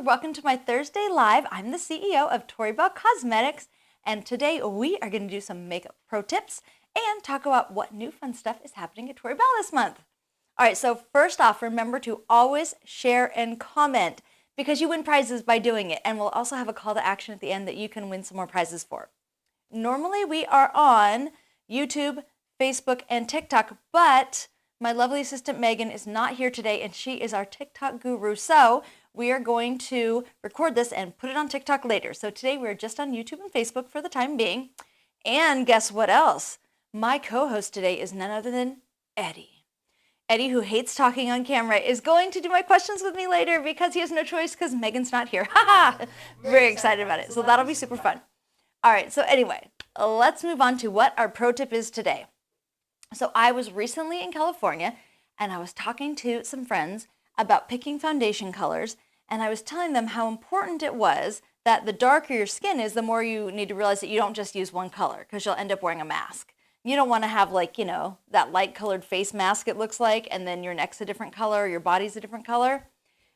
welcome to my Thursday Live. I'm the CEO of Tori Bell Cosmetics, and today we are going to do some makeup pro tips and talk about what new fun stuff is happening at Tori Bell this month. All right, so first off, remember to always share and comment because you win prizes by doing it, and we'll also have a call to action at the end that you can win some more prizes for. Normally we are on YouTube, Facebook, and TikTok, but my lovely assistant Megan is not here today, and she is our TikTok guru, so we are going to record this and put it on TikTok later. So today we're just on YouTube and Facebook for the time being. And guess what else? My co-host today is none other than Eddie. Eddie, who hates talking on camera, is going to do my questions with me later because he has no choice because Megan's not here. Haha! Very excited about it. So that'll be super fun. All right, so anyway, let's move on to what our pro tip is today. So I was recently in California and I was talking to some friends about picking foundation colors, and I was telling them how important it was that the darker your skin is, the more you need to realize that you don't just use one color because you'll end up wearing a mask. You don't want to have that light colored face mask it looks like, and then your neck's a different color, or your body's a different color.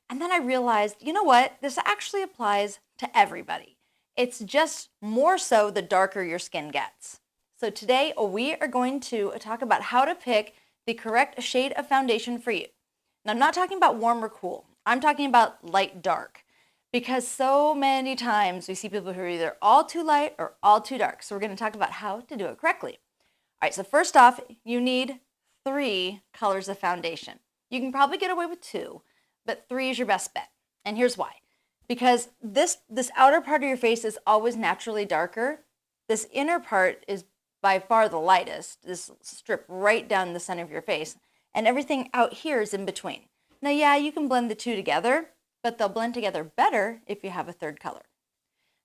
And then I realized, you know what? This actually applies to everybody. It's just more so the darker your skin gets. So today we are going to talk about how to pick the correct shade of foundation for you. Now, I'm not talking about warm or cool. I'm talking about light dark, because so many times we see people who are either all too light or all too dark. So we're going to talk about how to do it correctly. All right, so first off, you need 3 colors of foundation. You can probably get away with 2, but 3 is your best bet. And here's why. Because this outer part of your face is always naturally darker. This inner part is by far the lightest, this strip right down the center of your face. And everything out here is in between. Now, yeah, you can blend the 2 together, but they'll blend together better if you have a 3rd color.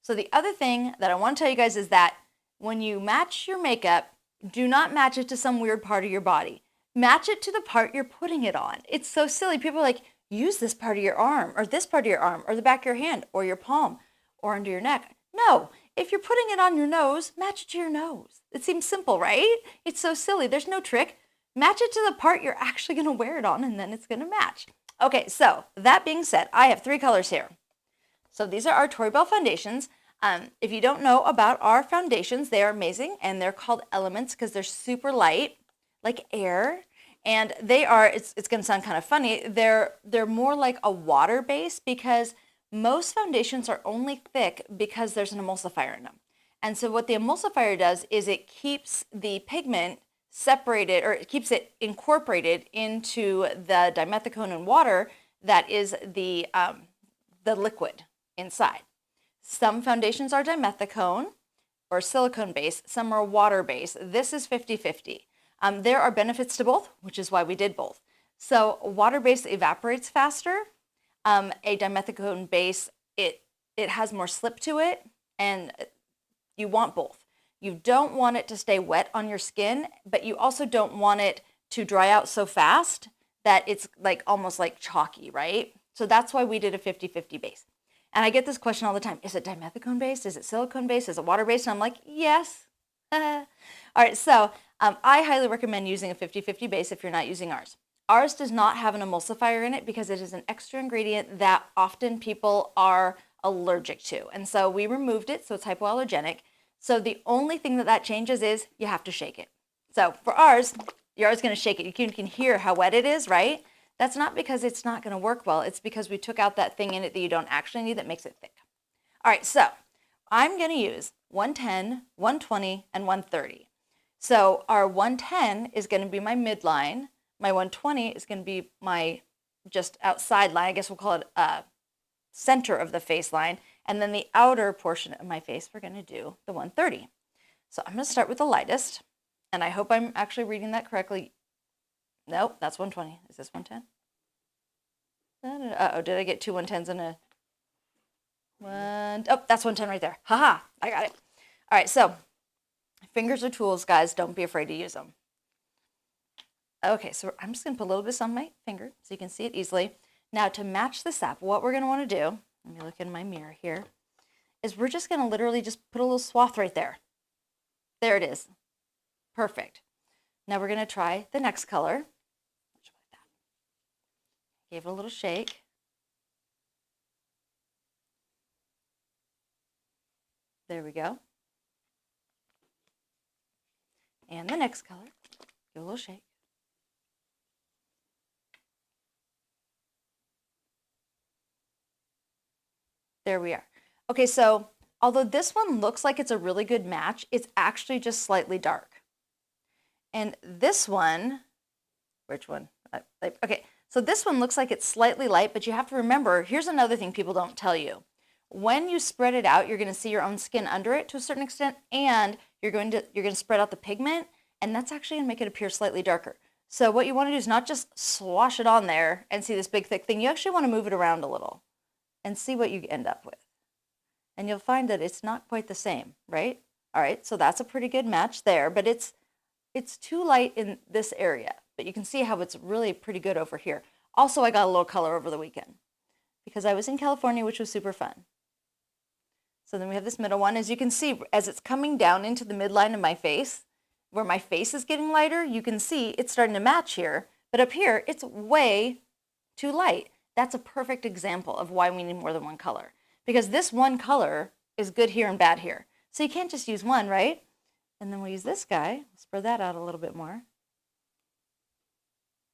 So the other thing that I want to tell you guys is that when you match your makeup, do not match it to some weird part of your body. Match it to the part you're putting it on. It's so silly. People are like, use this part of your arm, or this part of your arm, or the back of your hand, or your palm, or under your neck. No, if you're putting it on your nose, match it to your nose. It seems simple, right? It's so silly. There's no trick. Match it to the part you're actually going to wear it on, and then it's going to match. Okay, so that being said, I have 3 colors here. So these are our Tori Bell foundations. If you don't know about our foundations, they are amazing, and they're called Elements because they're super light, like air. And they are, it's going to sound kind of funny, they're more like a water base because most foundations are only thick because there's an emulsifier in them. And so what the emulsifier does is it keeps the pigment separated, or it keeps it incorporated into the dimethicone and water that is the liquid inside. Some foundations are dimethicone or silicone based, some are water based. This is 50-50. There are benefits to both, which is why we did both. So water based evaporates faster. A dimethicone base, it has more slip to it, and you want both. You don't want it to stay wet on your skin, but you also don't want it to dry out so fast that it's almost like chalky, right? So that's why we did a 50-50 base. And I get this question all the time. Is it dimethicone based? Is it silicone based? Is it water based? And I'm like, yes. All right, so I highly recommend using a 50-50 base if you're not using ours. Ours does not have an emulsifier in it because it is an extra ingredient that often people are allergic to. And so we removed it, so it's hypoallergenic. So the only thing that changes is you have to shake it. So for ours, you're always going to shake it. You can hear how wet it is, right? That's not because it's not going to work well. It's because we took out that thing in it that you don't actually need that makes it thick. All right, so I'm going to use 110, 120, and 130. So our 110 is going to be my midline. My 120 is going to be my just outside line. I guess we'll call it center of the face line. And then the outer portion of my face, we're going to do the 130. So I'm going to start with the lightest. And I hope I'm actually reading that correctly. Nope, that's 120. Is this 110? Uh-oh, did I get 2 110s in a one? Oh, that's 110 right there. Haha, I got it. All right, so fingers are tools, guys. Don't be afraid to use them. Okay, so I'm just going to put a little bit on my finger so you can see it easily. Now, to match this up, what we're going to want to do, let me look in my mirror here, is we're just going to literally just put a little swath right there. There it is. Perfect. Now we're going to try the next color. Gave it a little shake. There we go. And the next color. Give a little shake. There we are. Okay, so although this one looks like it's a really good match, it's actually just slightly dark. And this one, which one? Okay, so this one looks like it's slightly light, but you have to remember, here's another thing people don't tell you. When you spread it out, you're going to see your own skin under it to a certain extent, and you're going to spread out the pigment, and that's actually going to make it appear slightly darker. So what you want to do is not just swash it on there and see this big thick thing. You actually want to move it around a little and see what you end up with. And you'll find that it's not quite the same, right? All right, so that's a pretty good match there, but it's too light in this area, but you can see how it's really pretty good over here. Also, I got a little color over the weekend because I was in California, which was super fun. So then we have this middle one. As you can see, as it's coming down into the midline of my face, where my face is getting lighter, you can see it's starting to match here, but up here, it's way too light. That's a perfect example of why we need more than one color, because this one color is good here and bad here. So you can't just use one, right? And then we'll use this guy, spread that out a little bit more.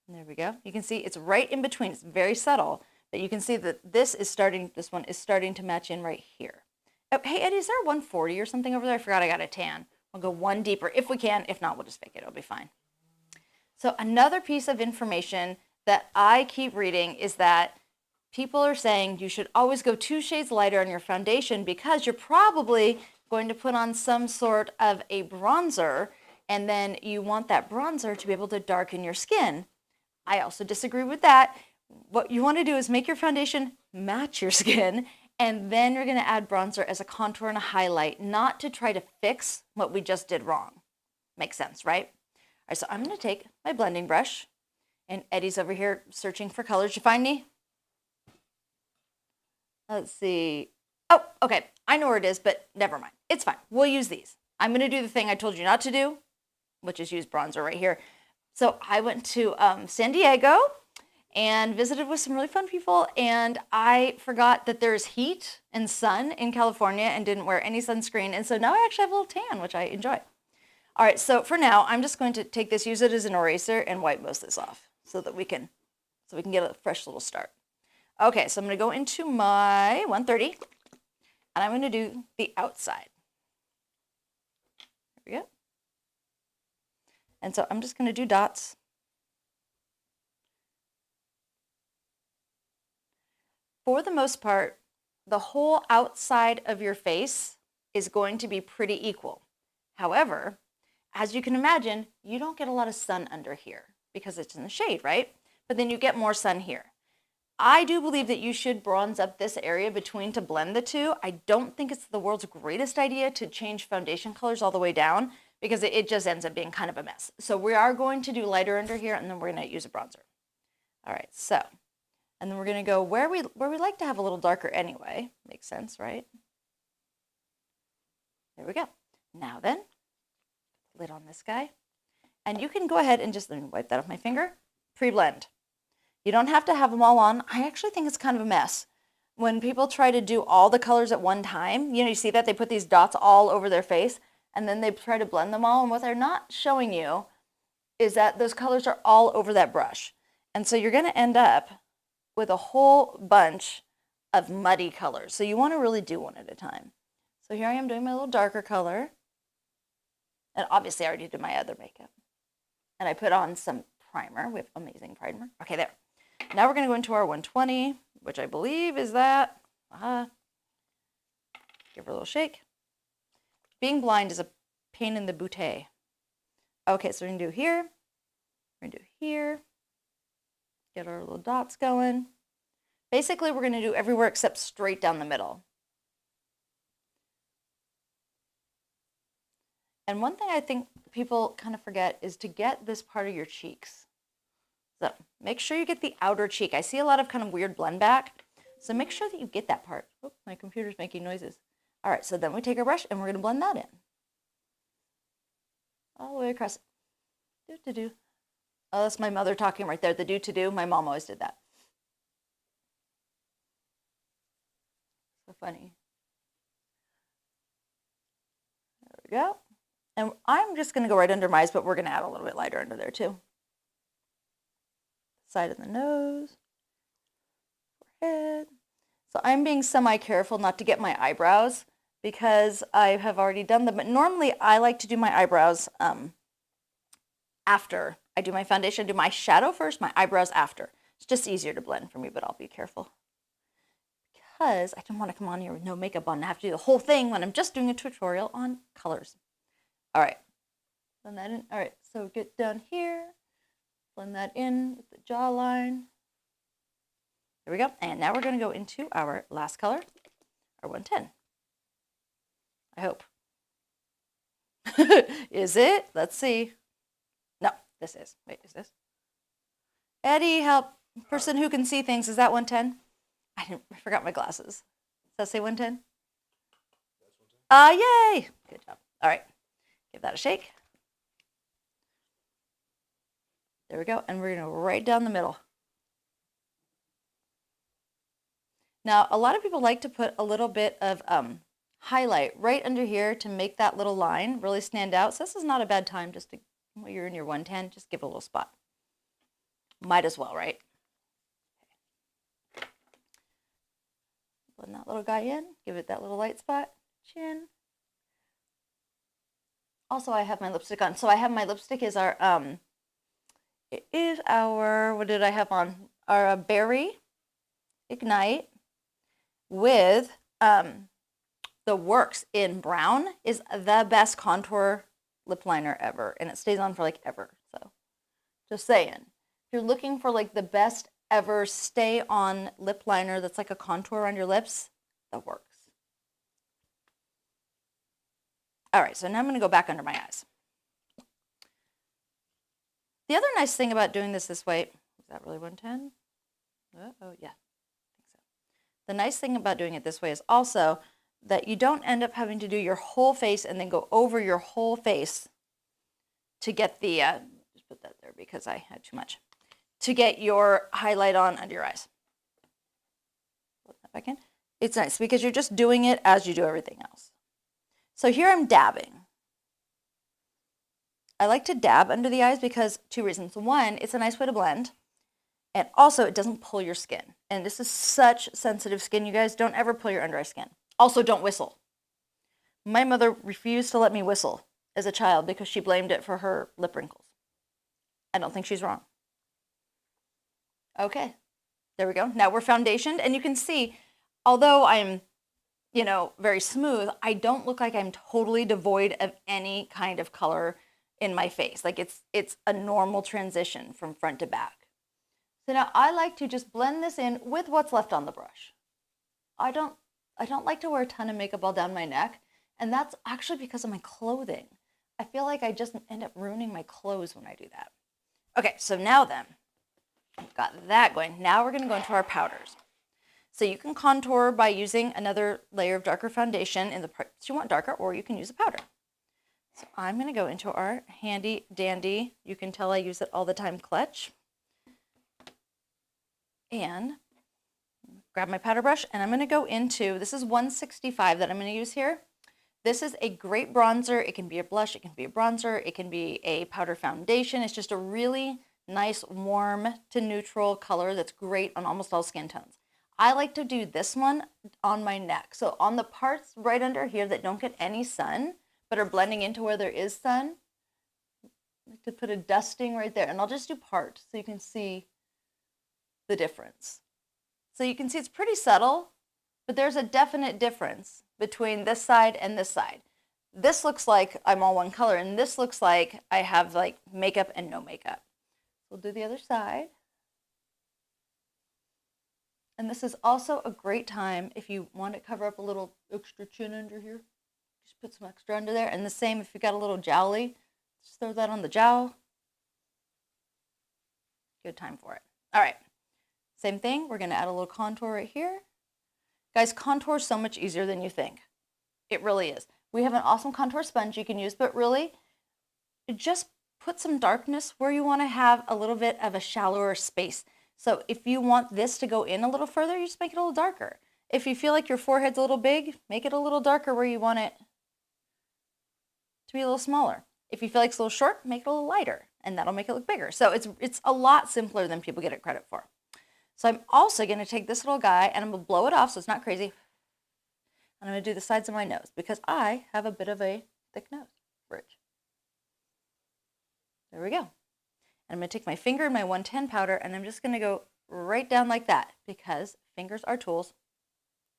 And there we go. You can see it's right in between. It's very subtle, but you can see that this one is starting to match in right here. Oh, hey, Eddie, is there a 140 or something over there? I forgot I got a tan. We'll go one deeper if we can. If not, we'll just fake it. It'll be fine. So another piece of information that I keep reading is that people are saying you should always go 2 shades lighter on your foundation because you're probably going to put on some sort of a bronzer, and then you want that bronzer to be able to darken your skin. I also disagree with that. What you want to do is make your foundation match your skin, and then you're going to add bronzer as a contour and a highlight, not to try to fix what we just did wrong. Makes sense, right? All right, so I'm going to take my blending brush, and Eddie's over here searching for colors. Did you find me? Let's see. Oh, okay. I know where it is, but never mind. It's fine. We'll use these. I'm going to do the thing I told you not to do, which is use bronzer right here. So I went to San Diego and visited with some really fun people, and I forgot that there's heat and sun in California and didn't wear any sunscreen, and so now I actually have a little tan, which I enjoy. All right, so for now, I'm just going to take this, use it as an eraser, and wipe most of this off so that we can get a fresh little start. Okay, so I'm going to go into my 130, and I'm going to do the outside. There we go. And so I'm just going to do dots. For the most part, the whole outside of your face is going to be pretty equal. However, as you can imagine, you don't get a lot of sun under here because it's in the shade, right? But then you get more sun here. I do believe that you should bronze up this area between to blend the two. I don't think it's the world's greatest idea to change foundation colors all the way down because it just ends up being kind of a mess. So we are going to do lighter under here, and then we're going to use a bronzer. All right, so, and then we're going to go where we like to have a little darker anyway. Makes sense, right? There we go. Now then, lid on this guy. And you can go ahead and just, let me wipe that off my finger, pre-blend. You don't have to have them all on. I actually think it's kind of a mess. When people try to do all the colors at one time, you see that they put these dots all over their face, and then they try to blend them all, and what they're not showing you is that those colors are all over that brush. And so you're going to end up with a whole bunch of muddy colors. So you want to really do one at a time. So here I am doing my little darker color. And obviously I already did my other makeup. And I put on some primer. We have amazing primer. Okay, there. Now we're going to go into our 120, which I believe is that. Give her a little shake. Being blind is a pain in the bootay. Okay, so we're going to do here. We're going to do here. Get our little dots going. Basically, we're going to do everywhere except straight down the middle. And one thing I think people kind of forget is to get this part of your cheeks. So make sure you get the outer cheek. I see a lot of kind of weird blend back. So make sure that you get that part. Oh, my computer's making noises. All right, so then we take our brush and we're going to blend that in. All the way across. Do-to-do. Oh, that's my mother talking right there. The do-to-do. My mom always did that. So funny. we go. And I'm just going to go right under my eyes, but we're going to add a little bit lighter under there too. Side of the nose, forehead. So I'm being semi-careful not to get my eyebrows because I have already done them. But normally I like to do my eyebrows after I do my foundation. I do my shadow first, my eyebrows after. It's just easier to blend for me, but I'll be careful. Because I don't want to come on here with no makeup on and have to do the whole thing when I'm just doing a tutorial on colors. All right, blend that in. All right, so get down here, blend that in with the jawline. There we go. And now we're going to go into our last color, our 110. I hope. Is it? Let's see. No, this is. Wait, is this? Eddie, help. Person who can see things. Is that 110? I forgot my glasses. Does that say 110? Yay! Good job. All right. Give that a shake. There we go. And we're going to go right down the middle. Now, a lot of people like to put a little bit of highlight right under here to make that little line really stand out. So this is not a bad time just to, when you're in your 110, just give a little spot. Might as well, right? Blend that little guy in. Give it that little light spot. Chin. Also, I have my lipstick on. So I have my lipstick is our, it is our, what did I have on? Our Berry Ignite with the Works in brown is the best contour lip liner ever. And it stays on for like ever. So just saying. If you're looking for like the best ever stay on lip liner that's like a contour on your lips, that Works. All right, so now I'm going to go back under my eyes. The other nice thing about doing this way, is that really 110? Oh, yeah, I think so. The nice thing about doing it this way is also that you don't end up having to do your whole face and then go over your whole face to get the, just put that there because I had too much, to get your highlight on under your eyes. Put that back in. It's nice because you're just doing it as you do everything else. So here I'm dabbing. I like to dab under the eyes because two reasons. One, it's a nice way to blend. And also, it doesn't pull your skin. And this is such sensitive skin, you guys. Don't ever pull your under eye skin. Also, don't whistle. My mother refused to let me whistle as a child because she blamed it for her lip wrinkles. I don't think she's wrong. Okay, there we go. Now we're foundationed. And you can see, although I'm very smooth, I don't look like I'm totally devoid of any kind of color in my face. Like it's a normal transition from front to back. So now I like to just blend this in with what's left on the brush. I don't like to wear a ton of makeup all down my neck, and that's actually because of my clothing. I feel like I just end up ruining my clothes when I do that. Okay, so now then, I've got that going. Now we're going to go into our powders. So you can contour by using another layer of darker foundation in the parts you want darker, or you can use a powder. So I'm going to go into our handy dandy, you can tell I use it all the time, clutch. And grab my powder brush, and I'm going to go into, this is 165 that I'm going to use here. This is a great bronzer. It can be a blush, it can be a bronzer, it can be a powder foundation. It's just a really nice warm to neutral color that's great on almost all skin tones. I like to do this one on my neck. So on the parts right under here that don't get any sun, but are blending into where there is sun, I like to put a dusting right there. And I'll just do parts so you can see the difference. So you can see it's pretty subtle, but there's a definite difference between this side and this side. This looks like I'm all one color, and this looks like I have like makeup and no makeup. We'll do the other side. And this is also a great time if you want to cover up a little extra chin under here. Just put some extra under there. And the same if you got a little jowly, just throw that on the jowl. Good time for it. All right. Same thing. We're going to add a little contour right here. Guys, contour is so much easier than you think. It really is. We have an awesome contour sponge you can use, but really just put some darkness where you want to have a little bit of a shallower space. So if you want this to go in a little further, you just make it a little darker. If you feel like your forehead's a little big, make it a little darker where you want it to be a little smaller. If you feel like it's a little short, make it a little lighter, and that'll make it look bigger. So it's a lot simpler than people get it credit for. So I'm also going to take this little guy and I'm going to blow it off so it's not crazy. And I'm going to do the sides of my nose because I have a bit of a thick nose bridge. There we go. And I'm going to take my finger and my 110 powder and I'm just going to go right down like that because fingers are tools.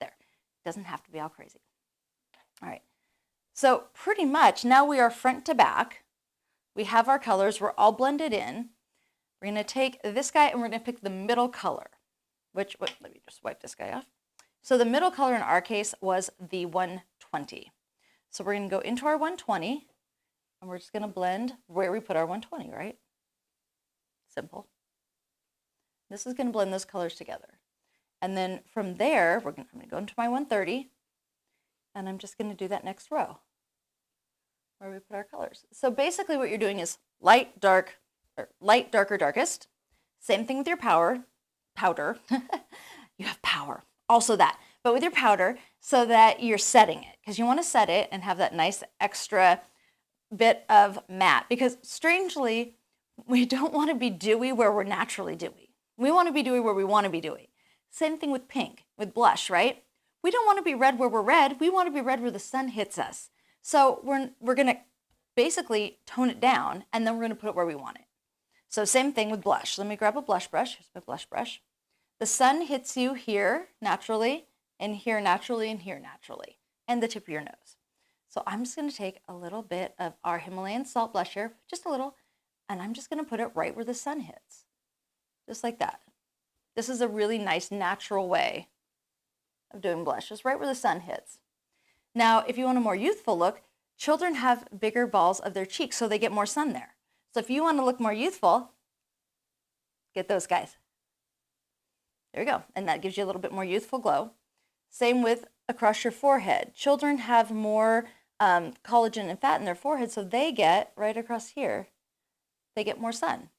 There. It doesn't have to be all crazy. All right. So pretty much now we are front to back. We have our colors. We're all blended in. We're going to take this guy and we're going to pick the middle color, let me just wipe this guy off. So the middle color in our case was the 120. So we're going to go into our 120 and we're just going to blend where we put our 120, right? Simple. This is going to blend those colors together. And then from there, I'm going to go into my 130 and I'm just going to do that next row where we put our colors. So basically what you're doing is light, dark, or light, darker, darkest. Same thing with your powder. You have power. Also that. But with your powder so that you're setting it because you want to set it and have that nice extra bit of matte because strangely, we don't want to be dewy where we're naturally dewy. We want to be dewy where we want to be dewy. Same thing with pink, with blush, right? We don't want to be red where we're red. We want to be red where the sun hits us. So we're going to basically tone it down and then we're going to put it where we want it. So same thing with blush. Let me grab a blush brush. Here's my blush brush. The sun hits you here naturally, and here naturally, and here naturally, and the tip of your nose. So I'm just going to take a little bit of our Himalayan salt blush here, just a little, and I'm just going to put it right where the sun hits, just like that. This is a really nice natural way of doing blush, just right where the sun hits. Now, if you want a more youthful look, children have bigger balls of their cheeks, so they get more sun there. So if you want to look more youthful, get those guys. There you go. And that gives you a little bit more youthful glow. Same with across your forehead. Children have more collagen and fat in their forehead, so they get right across here. They get more sun.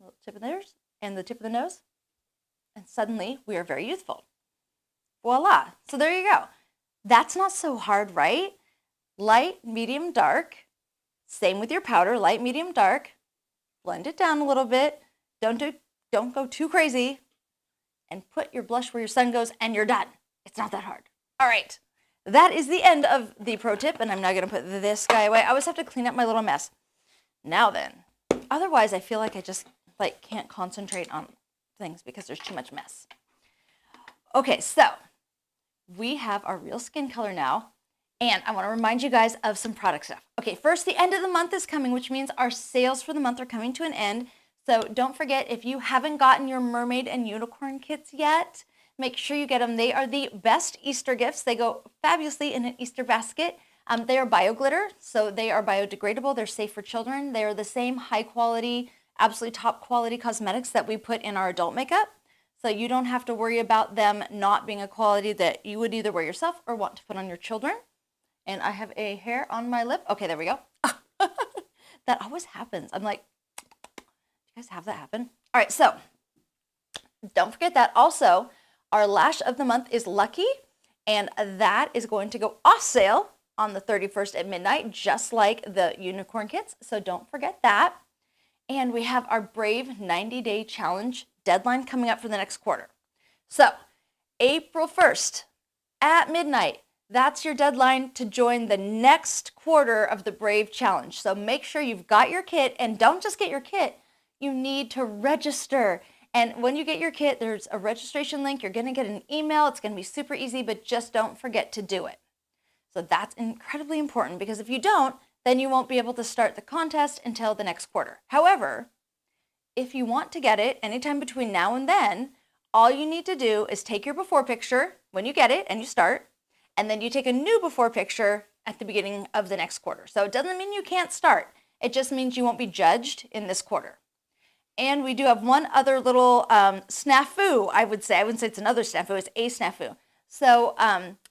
A little tip of theirs and the tip of the nose. And suddenly we are very youthful. Voila. So there you go. That's not so hard, right? Light, medium, dark. Same with your powder, light, medium, dark. Blend it down a little bit. Don't go too crazy. And put your blush where your sun goes and you're done. It's not that hard. All right. That is the end of the pro tip and I'm now going to put this guy away. I always have to clean up my little mess. Now then, otherwise I feel like I just can't concentrate on things because there's too much mess. Okay, so we have our real skin color now. And I want to remind you guys of some product stuff. Okay, first, the end of the month is coming, which means our sales for the month are coming to an end. So don't forget, if you haven't gotten your mermaid and unicorn kits yet, make sure you get them. They are the best Easter gifts. They go fabulously in an Easter basket. They are bio-glitter, so they are biodegradable. They're safe for children. They are the same high quality, absolutely top quality cosmetics that we put in our adult makeup. So you don't have to worry about them not being a quality that you would either wear yourself or want to put on your children. And I have a hair on my lip. Okay, there we go. That always happens. I'm like, do you guys have that happen? All right, so don't forget that. Also, our lash of the month is Lucky, and that is going to go off sale on the 31st at midnight, just like the unicorn kits. So don't forget that. And we have our Brave 90-day challenge deadline coming up for the next quarter. So April 1st at midnight, that's your deadline to join the next quarter of the Brave Challenge. So make sure you've got your kit, and don't just get your kit, you need to register. And when you get your kit, there's a registration link. You're going to get an email. It's going to be super easy, but just don't forget to do it. So that's incredibly important because if you don't, then you won't be able to start the contest until the next quarter. However, if you want to get it anytime between now and then, all you need to do is take your before picture when you get it and you start, and then you take a new before picture at the beginning of the next quarter. So it doesn't mean you can't start. It just means you won't be judged in this quarter. And we do have one other little snafu, I would say. I wouldn't say it's another snafu, it's a snafu. So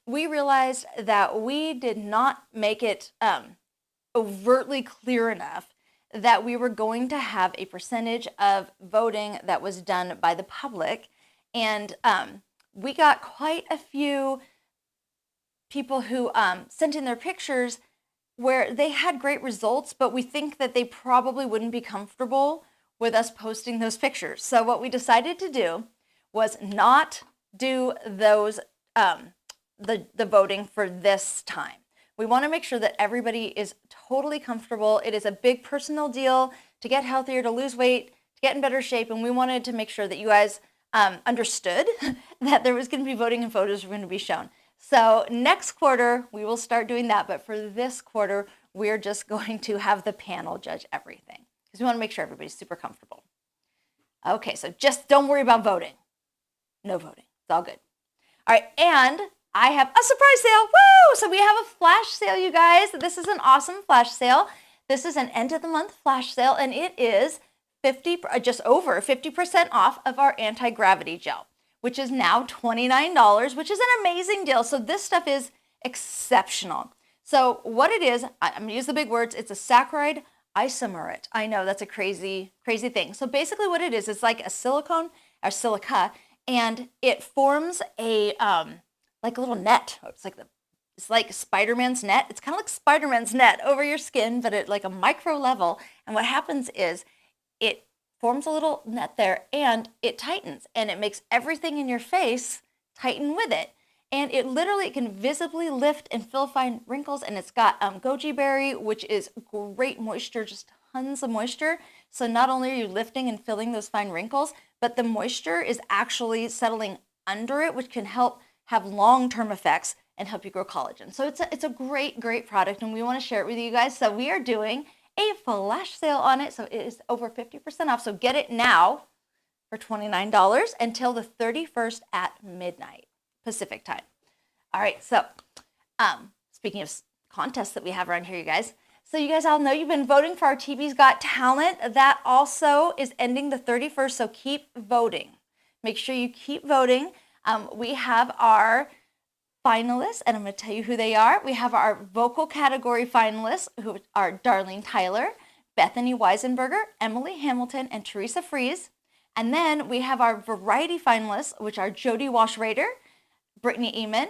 we realized that we did not make it overtly clear enough that we were going to have a percentage of voting that was done by the public. And we got quite a few people who sent in their pictures where they had great results, but we think that they probably wouldn't be comfortable with us posting those pictures. So what we decided to do was not do those, the voting for this time. We want to make sure that everybody is totally comfortable. It is a big personal deal to get healthier, to lose weight, to get in better shape, and we wanted to make sure that you guys understood that there was going to be voting and photos were going to be shown. So next quarter, we will start doing that, but for this quarter, we're just going to have the panel judge everything because we want to make sure everybody's super comfortable. Okay, so just don't worry about voting. No voting. It's all good. All right, and I have a surprise sale. Woo! So we have a flash sale, you guys. This is an awesome flash sale. This is an end of the month flash sale, and it is just over 50% off of our anti-gravity gel, which is now $29, which is an amazing deal. So this stuff is exceptional. So what it is, I'm gonna use the big words, it's a saccharide isomerate. I know that's a crazy, crazy thing. So basically what it is, it's like a silicone or silica, and it forms a, like a little net. It's like Spider-Man's net. It's kind of like Spider-Man's net over your skin, but at like a micro level. And what happens is it forms a little net there and it tightens and it makes everything in your face tighten with it. And it can visibly lift and fill fine wrinkles. And it's got goji berry, which is great moisture, just tons of moisture. So not only are you lifting and filling those fine wrinkles, but the moisture is actually settling under it, which can help have long-term effects and help you grow collagen. So it's a great, great product, and we want to share it with you guys. So we are doing a flash sale on it. So it is over 50% off. So get it now for $29 until the 31st at midnight Pacific time. All right. So speaking of contests that we have around here, you guys. So you guys all know you've been voting for our TV's Got Talent. That also is ending the 31st. So keep voting. Make sure you keep voting. We have our finalists, and I'm going to tell you who they are. We have our vocal category finalists, who are Darlene Tyler, Bethany Weisenberger, Emily Hamilton, and Teresa Fries. And then we have our variety finalists, which are Jody Walsh-Rader, Brittany Eamon,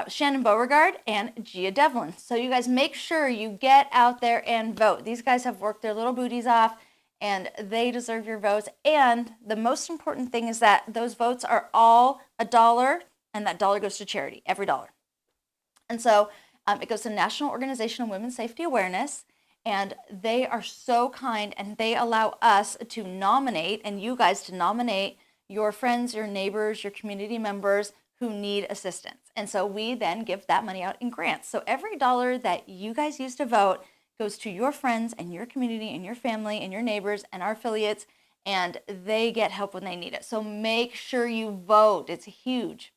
Shannon Beauregard, and Gia Devlin. So you guys make sure you get out there and vote. These guys have worked their little booties off, and they deserve your votes. And the most important thing is that those votes are all $1, and that dollar goes to charity, every dollar. And so it goes to the National Organization of Women's Safety Awareness, and they are so kind, and they allow us to nominate, and you guys to nominate your friends, your neighbors, your community members who need assistance. And so we then give that money out in grants. So every dollar that you guys use to vote goes to your friends and your community and your family and your neighbors and our affiliates, and they get help when they need it. So make sure you vote. It's huge.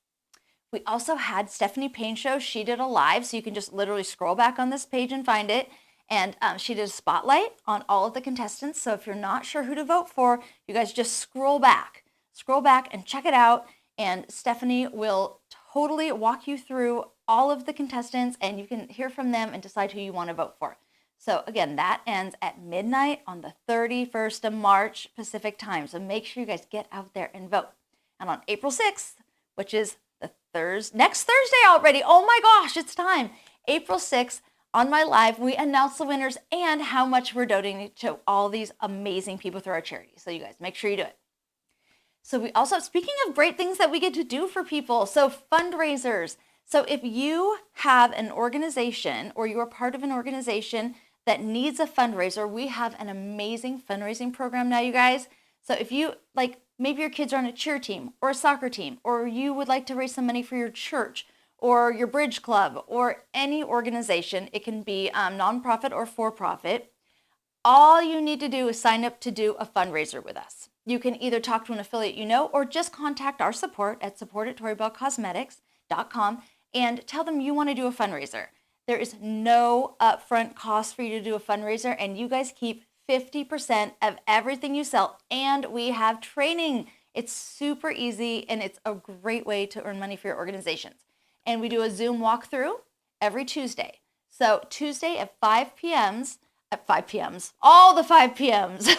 We also had Stephanie Payne show. She did a live, so you can just literally scroll back on this page and find it. And she did a spotlight on all of the contestants. So if you're not sure who to vote for, you guys just scroll back and check it out. And Stephanie will totally walk you through all of the contestants, and you can hear from them and decide who you want to vote for. So again, that ends at midnight on the 31st of March Pacific time. So make sure you guys get out there and vote. And on April 6th, which is the next Thursday already, oh my gosh, it's time. April 6th on my live, we announce the winners and how much we're donating to all these amazing people through our charity. So you guys make sure you do it. So we also, speaking of great things that we get to do for people, so fundraisers. So if you have an organization or you're part of an organization that needs a fundraiser, we have an amazing fundraising program now, you guys. So if you, maybe your kids are on a cheer team or a soccer team, or you would like to raise some money for your church or your bridge club or any organization, it can be nonprofit or for-profit. All you need to do is sign up to do a fundraiser with us. You can either talk to an affiliate you know or just contact our support at support@torybellcosmetics.com and tell them you want to do a fundraiser. There is no upfront cost for you to do a fundraiser, and you guys keep 50% of everything you sell, and we have training. It's super easy, and it's a great way to earn money for your organizations. And we do a Zoom walkthrough every Tuesday. So Tuesday at 5 p.m.s, all the 5 p.m.s.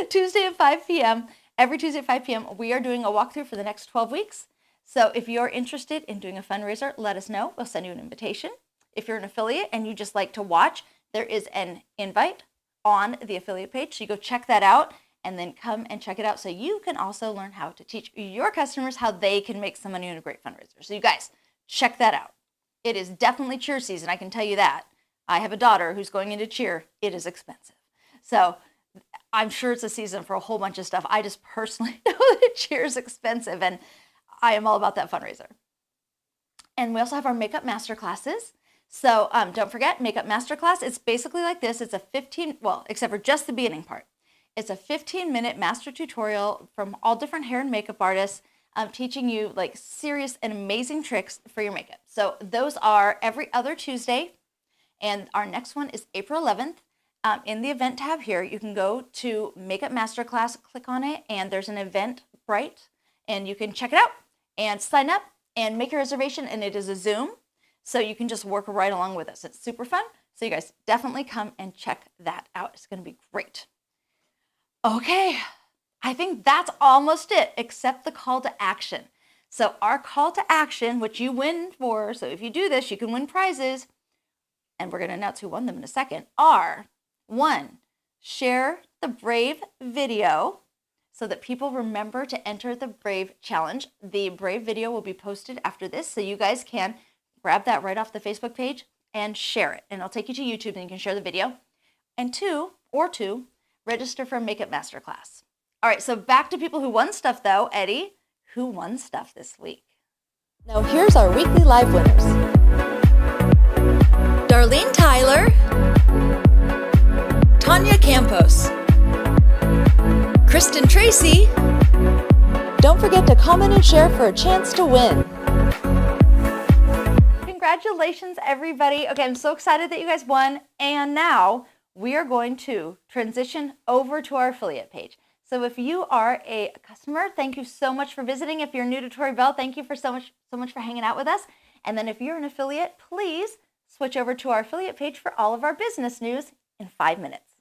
Tuesday at 5 p.m., every Tuesday at 5 p.m., we are doing a walkthrough for the next 12 weeks. So if you're interested in doing a fundraiser, let us know. We'll send you an invitation. if you're an affiliate and you just like to watch, there is an invite on the affiliate page. So you go check that out and then come and check it out so you can also learn how to teach your customers how they can make some money on a great fundraiser. So you guys, check that out. It is definitely cheer season, I can tell you that. I have a daughter who's going into cheer. It is expensive. So I'm sure it's a season for a whole bunch of stuff. I just personally know that cheer is expensive, and I am all about that fundraiser. And we also have our makeup master classes. So don't forget, makeup masterclass. It's basically like this. It's a 15, well, except for just the beginning part. It's a 15-minute master tutorial from all different hair and makeup artists, teaching you like serious and amazing tricks for your makeup. So those are every other Tuesday. And our next one is April 11th. In the event tab here, you can go to Makeup Masterclass, click on it, and there's an Eventbrite, and you can check it out and sign up and make a reservation, and it is a Zoom, so you can just work right along with us. It's super fun, so you guys definitely come and check that out. It's going to be great. Okay, I think that's almost it, except the call to action. So our call to action, which you win for, so if you do this, you can win prizes, and we're going to announce who won them in a second, are 1, share the Brave video so that people remember to enter the Brave challenge. The Brave video will be posted after this, so you guys can grab that right off the Facebook page and share it. And it'll take you to YouTube and you can share the video. And 2, register for a Makeup Masterclass. All right, so back to people who won stuff though. Eddie, who won stuff this week? Now here's our weekly live winners. Darlene Tyler, Tanya Campos, Kristen Tracy. Don't forget to comment and share for a chance to win. Congratulations, everybody. Okay, I'm so excited that you guys won. And now we are going to transition over to our affiliate page. So if you are a customer, thank you so much for visiting. If you're new to Tori Bell, thank you for so much for hanging out with us. And then if you're an affiliate, please switch over to our affiliate page for all of our business news in 5 minutes.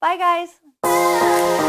Bye, guys.